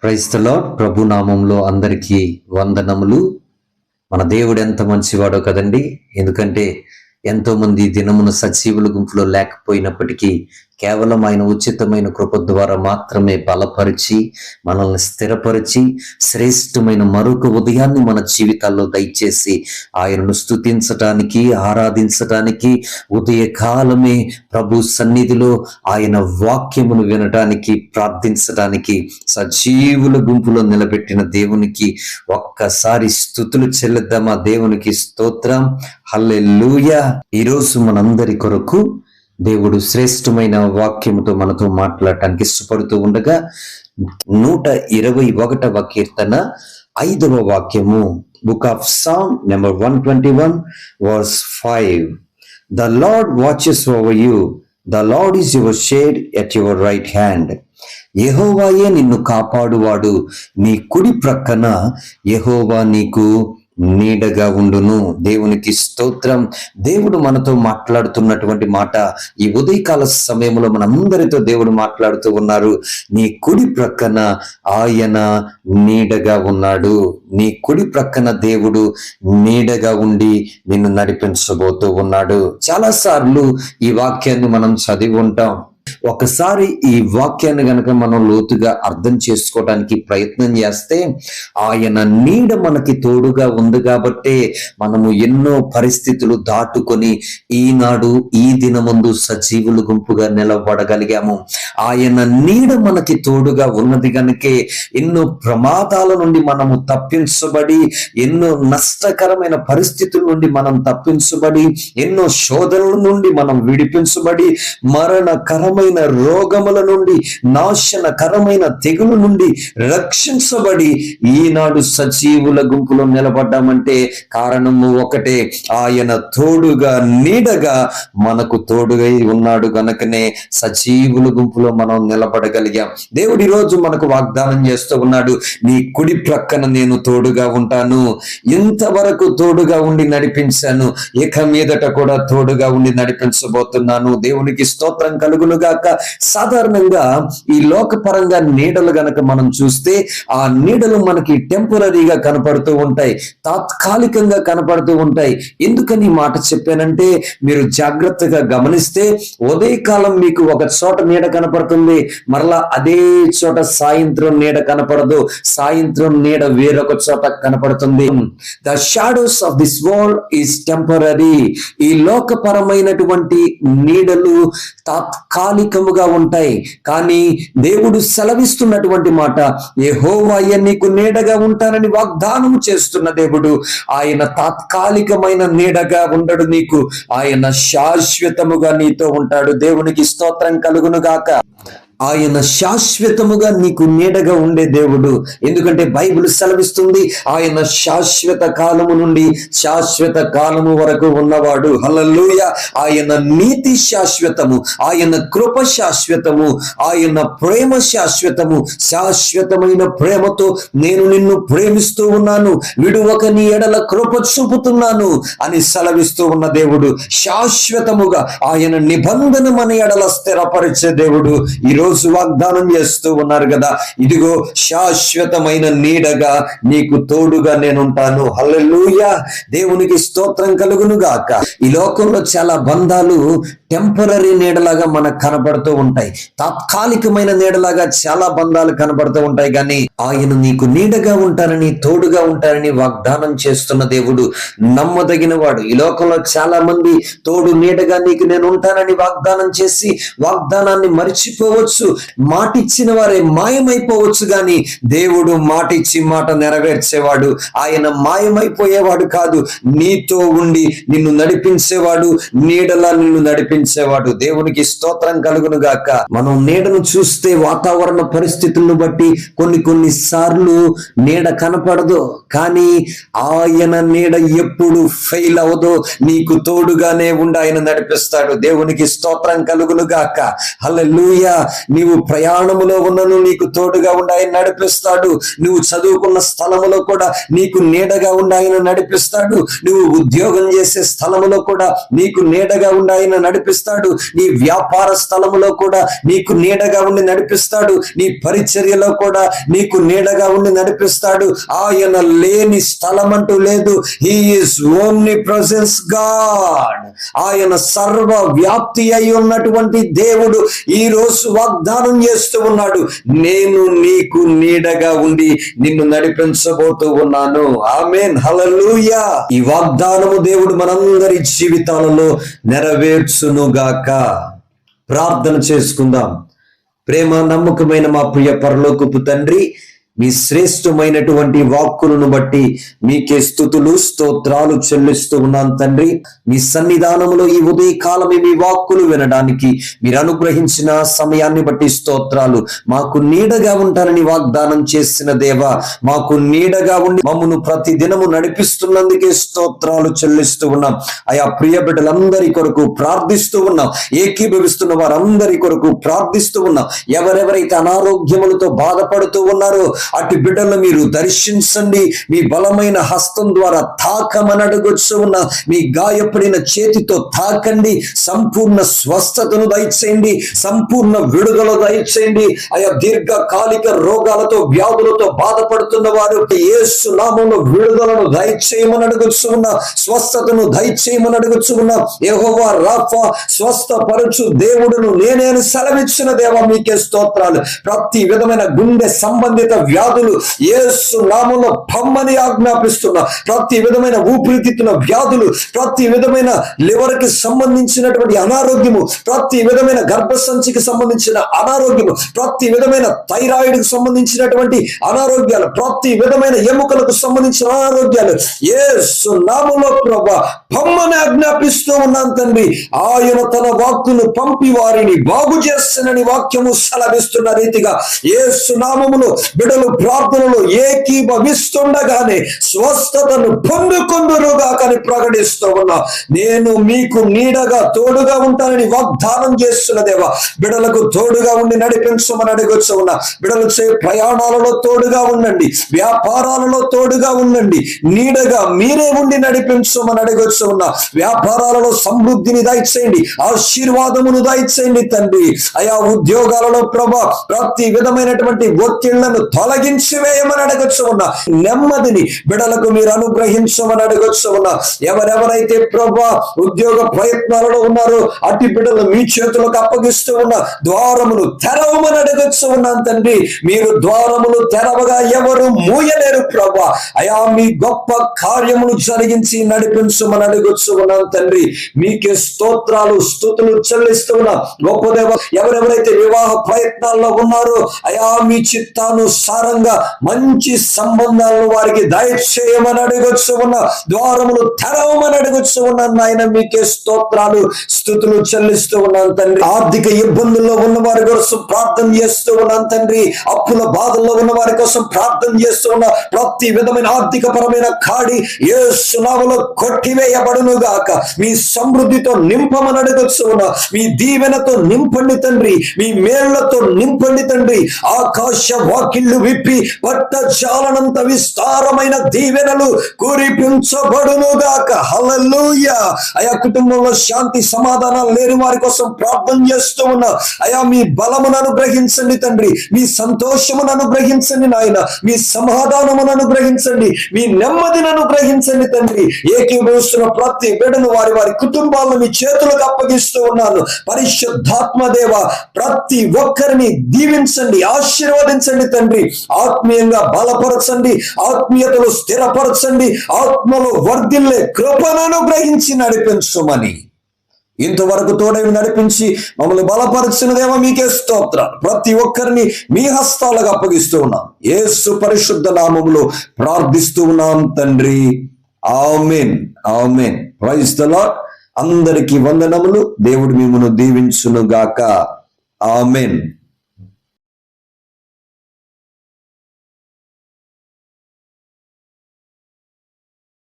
Praise the lord. ప్రభు నామంలో అందరికీ వందనములు. మన దేవుడు ఎంత మంచివాడో కదండి. ఎందుకంటే ఎంతో మంది దినమున సజీవుల గుంపులో లేకపోయినప్పటికీ కేవలం ఆయన ఉచితమైన కృప ద్వారా మాత్రమే బలపరిచి మనల్ని స్థిరపరిచి శ్రేష్టమైన మరొక ఉదయాన్ని మన జీవితాల్లో దయచేసి ఆయనను స్తుతించటానికి, ఆరాధించటానికి, ఉదయకాలమే ప్రభు సన్నిధిలో ఆయన వాక్యమును వినటానికి, ప్రార్థించటానికి సజీవుల గుంపులో నిలబెట్టిన దేవునికి ఒక్కసారి స్తుతులు చెల్లిద్దామా. దేవునికి స్తోత్రం. హల్లెలూయా. ఈరోజు మనందరి కొరకు దేవుడు శ్రేష్టమైన వాక్యముతో మనతో మాట్లాడటానికి ఇష్టపడుతూ ఉండగా 121వ కీర్తన 5వ వాక్యము, book of Psalm number 121 verse 5. The Lord watches over you, the Lord is your shade at your right hand. యెహోవాయే నిన్ను కాపాడువాడు, నీ కుడి ప్రక్కన యెహోవా నీకు నీడగా ఉండును. దేవునికి స్తోత్రం. దేవుడు మనతో మాట్లాడుతున్నటువంటి మాట ఈ ఉదయకాల సమయంలో మనందరితో దేవుడు మాట్లాడుతూ ఉన్నారు. నీ కుడి ప్రక్కన ఆయన నీడగా ఉన్నాడు. నీ కుడి ప్రక్కన దేవుడు నీడగా ఉండి నిన్ను నడిపించబోతూ ఉన్నాడు. చాలా సార్లు ఈ వాక్యాన్ని మనం చదివి ఉంటాం. ఒకసారి ఈ వాక్యాన్ని గనక మనం లోతుగా అర్థం చేసుకోవడానికి ప్రయత్నం చేస్తే, ఆయన నీడ మనకి తోడుగా ఉంది కాబట్టే మనము ఎన్నో పరిస్థితులు దాటుకొని ఈనాడు ఈ దినమందు సజీవుల గుంపుగా నిలబడగలిగాము. ఆయన నీడ మనకి తోడుగా ఉన్నది కనుకే ఎన్నో ప్రమాదాల నుండి మనము తప్పించబడి, ఎన్నో నష్టకరమైన పరిస్థితుల నుండి మనం తప్పించబడి, ఎన్నో శోధనల నుండి మనం విడిపించబడి, మరణకరమైన రోగముల నుండి, నాశనకరమైన తెగుల నుండి రక్షించబడి ఈనాడు సజీవుల గుంపులో నిలబడ్డామంటే కారణము ఒకటే, ఆయన తోడుగా నీడగా మనకు తోడుగా ఉన్నాడు గనుకనే సజీవుల గుంపులో మనం నిలబడగలిగాం. దేవుడు ఈరోజు మనకు వాగ్దానం చేస్తూ ఉన్నాడు, నీ కుడి ప్రక్కన నేను తోడుగా ఉంటాను. ఇంతవరకు తోడుగా ఉండి నడిపించాను, ఇక మీదట కూడా తోడుగా ఉండి నడిపించబోతున్నాను. దేవునికి స్తోత్రం కలుగునుగా. సాధారణంగా ఈ లోకపరంగా నీడలు గనక మనం చూస్తే ఆ నీడలు మనకి టెంపరీగా కనపడుతూ ఉంటాయి, తాత్కాలికంగా కనపడుతూ ఉంటాయి. ఎందుకని ఈ మాట చెప్పానంటే, మీరు జాగ్రత్తగా గమనిస్తే ఉదయకాలం మీకు ఒక చోట నీడ కనపడుతుంది, మరలా అదే చోట సాయంత్రం నీడ కనపడదు, సాయంత్రం నీడ వేరొక చోట కనపడుతుంది. The shadows of this world is temporary. ఈ లోకపరమైనటువంటి నీడలు తాత్కాలికముగా ఉంటాయి. కానీ దేవుడు సెలవిస్తున్నటువంటి మాట, యెహోవాయే నీకు నీడగా ఉంటానని వాగ్దానం చేస్తున్న దేవుడు. ఆయన తాత్కాలికమైన నీడగా ఉండడు నీకు, ఆయన శాశ్వతముగా నీతో ఉంటాడు. దేవునికి స్తోత్రం కలుగును గాక. ఆయన శాశ్వతముగా నీకు నీడగా ఉండే దేవుడు. ఎందుకంటే బైబిల్ సెలవిస్తుంది, ఆయన శాశ్వత కాలము నుండి శాశ్వత కాలము వరకు ఉన్నవాడు. హల్లెలూయా. ఆయన నీతి శాశ్వతము, ఆయన కృప శాశ్వతము, ఆయన ప్రేమ శాశ్వతము. శాశ్వతమైన ప్రేమతో నేను నిన్ను ప్రేమిస్తూ ఉన్నాను, విడువక నీ ఎడల కృప చూపుతున్నాను అని సెలవిస్తూ ఉన్న దేవుడు. శాశ్వతముగా ఆయన నిబంధన మన ఎడల స్థిరపరిచే దేవుడు ఈరోజు వాగ్దానం చేస్తూ ఉన్నారు కదా, ఇదిగో శాశ్వతమైన నీడగా నీకు తోడుగా నేనుంటాను. హల్లెలూయా. దేవునికి స్తోత్రం కలుగును గాక. ఈ లోకంలో చాలా బంధాలు టెంపరరీ నీడలాగా మనకు కనబడుతూ ఉంటాయి, తాత్కాలికమైన నీడలాగా చాలా బంధాలు కనబడుతూ ఉంటాయి. కానీ ఆయన నీకు నీడగా ఉంటారని, తోడుగా ఉంటారని వాగ్దానం చేస్తున్న దేవుడు నమ్మదగిన వాడు. ఈ లోకంలో చాలా మంది తోడు నీడగా నీకు నేను ఉంటానని వాగ్దానం చేసి వాగ్దానాన్ని మర్చిపోవచ్చు, మాటిచ్చిన వారే మాయమైపోవచ్చు. గాని దేవుడు మాటిచ్చి మాట నెరవేర్చేవాడు. ఆయన మాయమైపోయేవాడు కాదు, నీతో ఉండి నిన్ను నడిపించేవాడు, నీడలా నిన్ను నడిపించేవాడు. దేవునికి స్తోత్రం కలుగును గాక. మనం నీడను చూస్తే వాతావరణ పరిస్థితులను బట్టి కొన్ని సార్లు నీడ కనపడదు, కానీ ఆయన నీడ ఎప్పుడు ఫెయిల్ అవదో, నీకు తోడుగానే ఉండి ఆయన నడిపిస్తాడు. దేవునికి స్తోత్రం కలుగును గాక. హల్లెలూయా. నీవు ప్రయాణములో ఉన్నను నీకు తోడుగా ఉండి ఆయన నడిపిస్తాడు. నువ్వు చదువుకున్న స్థలములో కూడా నీకు నీడగా ఉండి ఆయన నడిపిస్తాడు. నువ్వు ఉద్యోగం చేసే స్థలములో కూడా నీకు నీడగా ఉండి ఆయన నడిపిస్తాడు. నీ వ్యాపార స్థలములో కూడా నీకు నీడగా ఉండి నడిపిస్తాడు. నీ పరిచర్యలో కూడా నీకు నీడగా ఉండి నడిపిస్తాడు. ఆయన లేని స్థలం అంటూ లేదు. He is omni presence God. ఆయన సర్వ వ్యాప్తి అయి ఉన్నటువంటి దేవుడు ఈ రోజు వాగ్దానం చేస్తూ ఉన్నాడు, నేను నీకు నీడగా ఉండి నిన్ను నడిపించబోతూ ఉన్నాను. ఆమేన్, హల్లెలూయా. ఈ వాగ్దానము దేవుడు మనందరి జీవితాలలో నెరవేర్చునుగాక. ప్రార్థన చేసుకుందాం. ప్రేమ నమ్మకమైన మా ప్రియ పరలోకపు తండ్రి, మీ శ్రేష్టమైనటువంటి వాక్కులను బట్టి మీకే స్తుతులు స్తోత్రాలు చెల్లిస్తూ ఉన్నాను తండ్రి. మీ సన్నిధానంలో ఈ ఉదయ కాలమే మీ వాక్కులు వినడానికి మీరు అనుగ్రహించిన సమయాన్ని బట్టి స్తోత్రాలు. మాకు నీడగా ఉంటానని వాగ్దానం చేసిన దేవా, మాకు నీడగా ఉండి మమ్మను ప్రతి దినము నడిపిస్తున్నందుకే స్తోత్రాలు చెల్లిస్తూ ఉన్నాం. ఆయా ప్రియ బిడ్డలందరి కొరకు ప్రార్థిస్తూ ఉన్నాం. ఏకీభవిస్తున్న వారందరి కొరకు ప్రార్థిస్తూ ఉన్నాం. ఎవరెవరైతే అనారోగ్యములతో బాధపడుతూ ఉన్నారో అటు బిడ్డలను మీరు దర్శించండి. మీ బలమైన హస్తం ద్వారా తాకమని అడుగొచ్చు ఉన్న మీ గాయపడిన చేతితో తాకండి. సంపూర్ణ స్వస్థతను దయచేయండి, సంపూర్ణ విడుదల దయచేయండి. ఆయా దీర్ఘకాలిక రోగాలతో వ్యాధులతో బాధపడుతున్న వారు యేసు నామములో విడుదలను దయచేయమని అడుగొచ్చు ఉన్న, స్వస్థతను దయచేయమని అడుగొచ్చు ఉన్న. యెహోవా రాఫా, స్వస్థపరచు దేవుడును నేనేను సెలవిచ్చిన దేవా మీకే స్తోత్రాలు. ప్రతి విధమైన గుండె సంబంధిత వ్యాధులు యేసు నామములో పొమ్మని ఆజ్ఞాపిస్తున్నా. ప్రతి విధమైన ఊపిరితిత్తుల వ్యాధులు, ప్రతి విధమైన లివర్ కి సంబంధించినటువంటి అనారోగ్యము, ప్రతి విధమైన గర్భసంచికి సంబంధించిన అనారోగ్యము, ప్రతి విధమైన థైరాయిడ్ కి సంబంధించినటువంటి అనారోగ్యాలు, ప్రతి విధమైన ఎముకలకు సంబంధించిన అనారోగ్యాలు యేసు నామములో ప్రభువా పొమ్మని ఆజ్ఞాపిస్తూ ఉన్నాను తండ్రి. ఆయన తన వాక్కును పంపి వారిని బాగు చేస్తున్నని వాక్యము సెలవిస్తున్న రీతిగా యేసు నామములో బిడ్డలు ప్రార్థనలో ఏకీభవిస్తుండగానే స్వస్థతను పొందుకుందురుగా కానీ ప్రకటిస్తూ ఉన్నా. నేను మీకు నీడగా తోడుగా ఉంటానని వాగ్దానం చేస్తున్న దేవా, బిడ్డలకు తోడుగా ఉండి నడిపించమని అడగొచ్చు ఉన్నా. బిడ్డలు ప్రయాణాలలో తోడుగా ఉండండి, వ్యాపారాలలో తోడుగా ఉండండి, నీడగా మీరే ఉండి నడిపించమని అడగొచ్చు ఉన్నా. వ్యాపారాలలో సమృద్ధిని దయచేయండి, ఆశీర్వాదమును దయచేయండి తండ్రి. ఆయా ఉద్యోగాలలో ప్రభా ప్రతి విధమైనటువంటి ఒత్తిళ్లను తొలగించి వేయమని అడగొచ్చు ఉన్నా. నెమ్మదిని బిడలకు మీరు అనుగ్రహించమని అడగొచ్చు ఉన్నా. ఎవరెవరైతే ప్రభా ఉద్యోగ ప్రయత్నాలలో ఉన్నారో అట్టి బిడ్డలు మీ చేతులకు అప్పగిస్తూ ఉన్నా. ద్వారమును తెరవమని అడగొచ్చు ఉన్నాను తండ్రి. మీరు ద్వారములు తెరవగా ఎవరు మూయలేరు ప్రభా. అయా మీ గొప్ప కార్యములు జరిగించి నడిపించమని అడగొచ్చు ఉన్నాను తండ్రి. మీకే స్తోత్రాలు స్తుతులు చెల్లిస్తూ ఉన్నా. గొప్ప దేవ, ఎవరెవరైతే వివాహ ప్రయత్నాల్లో ఉన్నారో అయా మీ చిత్తానుసారంగా మంచి సంబంధాలను వారికి దయచేయమని అడగొచ్చు ఉన్నా. ద్వారములు తెరవమని అడగొచ్చు ఉన్నాను నాయన. మీకే స్తోత్రాలు స్తుతులు చెల్లిస్తూ ఉన్నాను తండ్రి. ఆర్థిక ఇబ్బందుల్లో ఉన్న వారి కోసం ప్రార్థన చేస్తూ ఉన్నాను తండ్రి. అప్పుల బాధల్లో ఉన్న వారి కోసం ప్రార్థన చేస్తూ ఉన్నా. ప్రతి విధమైన ఆర్థిక పరమైన కాడి యేసు నామములో కొట్టివేయబడును గాక. మీ సమృద్ధితో నింపమని అడగొచ్చు ఉన్నా. మీ దీవెనతో నింపండి తండ్రి, మీ మేళ్లతో నింపండి తండ్రి. ఆకాశ వాకిళ్లు విప్పి పట్టజాలనంత విస్తారమైన దీవెనలు కురిపించబడును గాక. హల్లెలూయా. ఆయా కుటుంబంలో శాంతి సమాధానాలు లేని వారి కోసం ప్రార్థన చేస్తూ ఉన్నా. అయా మీ బలమును అనుగ్రహించండి తండ్రి, మీ సంతోషమును అనుగ్రహించండి నాయన, మీ సమాధానమును అనుగ్రహించండి, మీ నెమ్మదిని అనుగ్రహించండి తండ్రి. ఏకీభవిస్తున్న ప్రతి బిడ్డను వారి వారి కుటుంబాలను మీ చేతులకు అప్పగిస్తూ ఉన్నాను. పరిశుద్ధాత్మ దేవ, ప్రతి ఒక్కరిని దీవించండి, ఆశీర్వదించండి తండ్రి. ఆత్మీయంగా బలపరచండి, ఆత్మీయతలు స్థిరపరచండి, ఆత్మలో వర్ధిల్లే కృపను అనుగ్రహించి నడిపించమని ఇంతవరకు తోడై నడిపించి మమ్మల్ని బలపరిచిన దేవ మీకే స్తోత్రాలు. ప్రతి ఒక్కరిని మీ హస్తాలకు అప్పగిస్తూ ఉన్నాం. యేసు పరిశుద్ధ నామములో ప్రార్థిస్తూ ఉన్నాం తండ్రి. ఆమేన్, ఆమేన్. Praise the Lord. అందరికీ వందనములు. దేవుడు మిమ్మల్ని దీవించును గాక. ఆమేన్.